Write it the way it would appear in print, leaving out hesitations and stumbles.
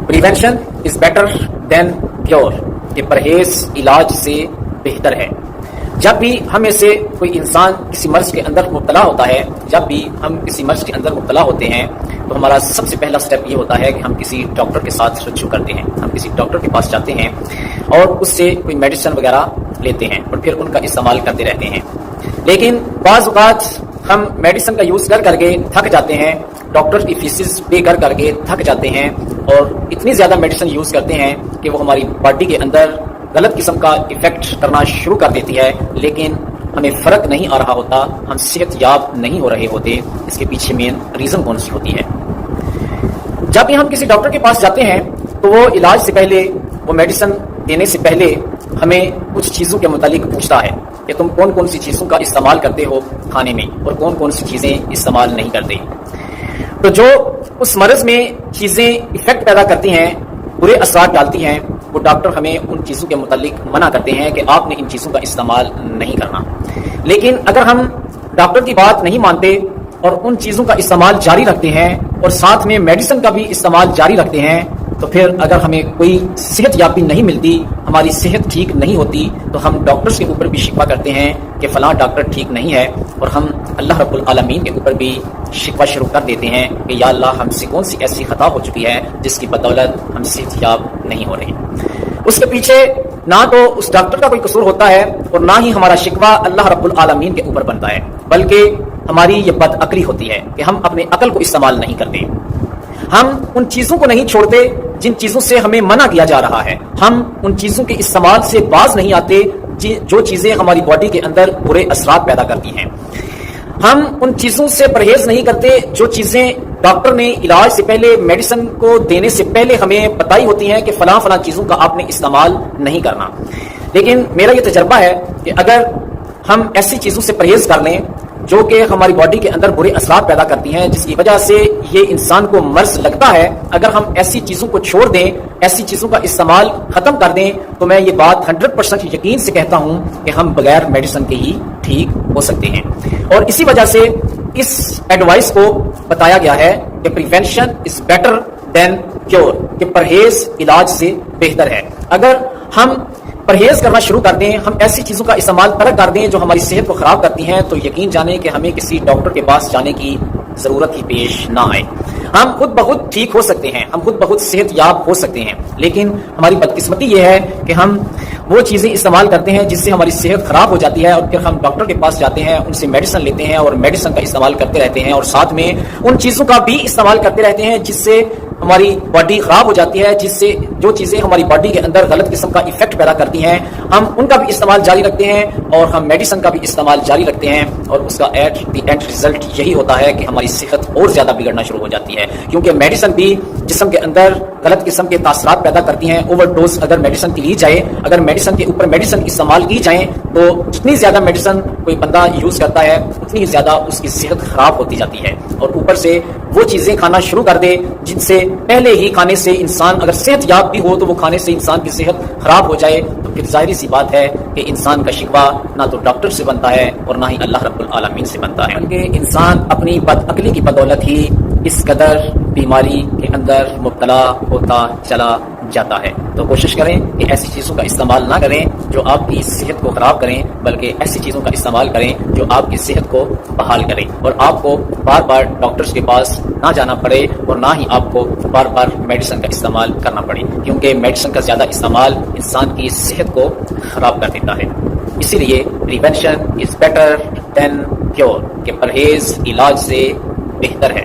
Prevention is better than cure, کہ پرہیز علاج سے بہتر ہے۔ جب بھی ہمیں سے کوئی انسان کسی مرض کے اندر مبتلا ہوتا ہے، جب بھی ہم کسی مرض کے اندر مبتلا ہوتے ہیں تو ہمارا سب سے پہلا سٹیپ یہ ہوتا ہے کہ ہم کسی ڈاکٹر کے ساتھ رجوع کرتے ہیں، ہم کسی ڈاکٹر کے پاس جاتے ہیں اور اس سے کوئی میڈیسن وغیرہ لیتے ہیں اور پھر ان کا استعمال کرتے رہتے ہیں۔ لیکن بعض اوقات ہم میڈیسن کا یوز کر کے تھک جاتے ہیں، ڈاکٹر کی فیسز پے کر کے تھک جاتے ہیں اور اتنی زیادہ میڈیسن یوز کرتے ہیں کہ وہ ہماری باڈی کے اندر غلط قسم کا ایفیکٹ کرنا شروع کر دیتی ہے، لیکن ہمیں فرق نہیں آ رہا ہوتا، ہم صحت یاب نہیں ہو رہے ہوتے۔ اس کے پیچھے مین ریزن کون سی ہوتی ہے؟ جب بھی ہم کسی ڈاکٹر کے پاس جاتے ہیں تو وہ علاج سے پہلے، وہ میڈیسن دینے سے پہلے ہمیں کچھ چیزوں کے متعلق پوچھتا ہے کہ تم کون کون سی چیزوں کا استعمال کرتے ہو کھانے میں اور کون کون سی چیزیں استعمال نہیں کرتے۔ تو جو اس مرض میں چیزیں ایفیکٹ پیدا کرتی ہیں، برے اثرات ڈالتی ہیں، وہ ڈاکٹر ہمیں ان چیزوں کے متعلق منع کرتے ہیں کہ آپ نے ان چیزوں کا استعمال نہیں کرنا۔ لیکن اگر ہم ڈاکٹر کی بات نہیں مانتے اور ان چیزوں کا استعمال جاری رکھتے ہیں اور ساتھ میں میڈیسن کا بھی استعمال جاری رکھتے ہیں، تو پھر اگر ہمیں کوئی صحت یابی نہیں ملتی، ہماری صحت ٹھیک نہیں ہوتی، تو ہم ڈاکٹرز کے اوپر بھی شکوہ کرتے ہیں کہ فلاں ڈاکٹر ٹھیک نہیں ہے، اور ہم اللہ رب العالمین کے اوپر بھی شکوہ شروع کر دیتے ہیں کہ یا اللہ ہم سے کون سی ایسی خطا ہو چکی ہے جس کی بدولت ہم صحت یاب نہیں ہو رہے۔ اس کے پیچھے نہ تو اس ڈاکٹر کا کوئی قصور ہوتا ہے اور نہ ہی ہمارا شکوہ اللہ رب العالمین کے اوپر بنتا ہے، بلکہ ہماری یہ بد عقلی ہوتی ہے کہ ہم اپنے عقل کو استعمال نہیں کرتے، ہم ان چیزوں کو نہیں چھوڑتے جن چیزوں سے ہمیں منع کیا جا رہا ہے، ہم ان چیزوں کے استعمال سے باز نہیں آتے جو چیزیں ہماری باڈی کے اندر برے اثرات پیدا کرتی ہیں، ہم ان چیزوں سے پرہیز نہیں کرتے جو چیزیں ڈاکٹر نے علاج سے پہلے، میڈیسن کو دینے سے پہلے ہمیں بتائی ہوتی ہیں کہ فلاں فلاں چیزوں کا آپ نے استعمال نہیں کرنا۔ لیکن میرا یہ تجربہ ہے کہ اگر ہم ایسی چیزوں سے پرہیز کر لیں جو کہ ہماری باڈی کے اندر برے اثرات پیدا کرتی ہیں، جس کی وجہ سے یہ انسان کو مرض لگتا ہے، اگر ہم ایسی چیزوں کو چھوڑ دیں، ایسی چیزوں کا استعمال ختم کر دیں، تو میں یہ بات 100% یقین سے کہتا ہوں کہ ہم بغیر میڈیسن کے ہی ٹھیک ہو سکتے ہیں۔ اور اسی وجہ سے اس ایڈوائس کو بتایا گیا ہے کہ prevention is better than cure, کہ پرہیز علاج سے بہتر ہے۔ اگر ہم پرہیز کرنا شروع کر دیں، ہم ایسی چیزوں کا استعمال ترک کر دیں جو ہماری صحت کو خراب کرتی ہیں، تو یقین جانیں کہ ہمیں کسی ڈاکٹر کے پاس جانے کی ضرورت ہی پیش نہ آئے۔ ہم خود بخود ٹھیک ہو سکتے ہیں، ہم خود بخود صحت یاب ہو سکتے ہیں، لیکن ہماری بدقسمتی یہ ہے کہ ہم وہ چیزیں استعمال کرتے ہیں جس سے ہماری صحت خراب ہو جاتی ہے، اور پھر ہم ڈاکٹر کے پاس جاتے ہیں، ان سے میڈیسن لیتے ہیں اور میڈیسن کا استعمال کرتے رہتے ہیں، اور ساتھ میں ان چیزوں کا بھی استعمال کرتے رہتے ہیں جس سے ہماری باڈی خراب ہو جاتی ہے، جس سے جو چیزیں ہماری باڈی کے اندر غلط قسم کا ایفیکٹ پیدا کرتی ہیں، ہم ان کا بھی استعمال جاری رکھتے ہیں اور ہم میڈیسن کا بھی استعمال جاری رکھتے ہیں، اور اس کا اینڈ رزلٹ یہی ہوتا ہے کہ ہماری صحت اور زیادہ بگڑنا شروع ہو جاتی ہے، کیونکہ میڈیسن بھی جسم کے اندر غلط قسم کے تاثرات پیدا کرتی ہیں۔ اوور ڈوز اگر میڈیسن کی لی جائے، اگر میڈیسن کے اوپر میڈیسن استعمال کی جائیں، تو جتنی زیادہ میڈیسن کوئی بندہ یوز کرتا ہے اتنی ہی زیادہ اس کی صحت خراب ہوتی جاتی ہے، اور اوپر سے وہ چیزیں کھانا شروع کر دے جن سے پہلے ہی کھانے سے انسان اگر صحت یاب بھی ہو تو وہ کھانے سے انسان کی صحت خراب ہو جائے، تو پھر ظاہری سی بات ہے کہ انسان کا شکوہ نہ تو ڈاکٹر سے بنتا ہے اور نہ ہی اللہ رب العالمین سے بنتا ہے، بلکہ انسان اپنی بد عقلی کی بدولت ہی اس قدر بیماری کے اندر مبتلا ہوتا چلا جاتا ہے۔ تو کوشش کریں کہ ایسی چیزوں کا استعمال نہ کریں جو آپ کی صحت کو خراب کریں، بلکہ ایسی چیزوں کا استعمال کریں جو آپ کی صحت کو بحال کریں، اور آپ کو بار بار ڈاکٹرز کے پاس نہ جانا پڑے اور نہ ہی آپ کو بار بار میڈیسن کا استعمال کرنا پڑے، کیونکہ میڈیسن کا زیادہ استعمال انسان کی صحت کو خراب کر دیتا ہے۔ اسی لیے prevention is better than cure, کہ پرہیز علاج سے بہتر ہے۔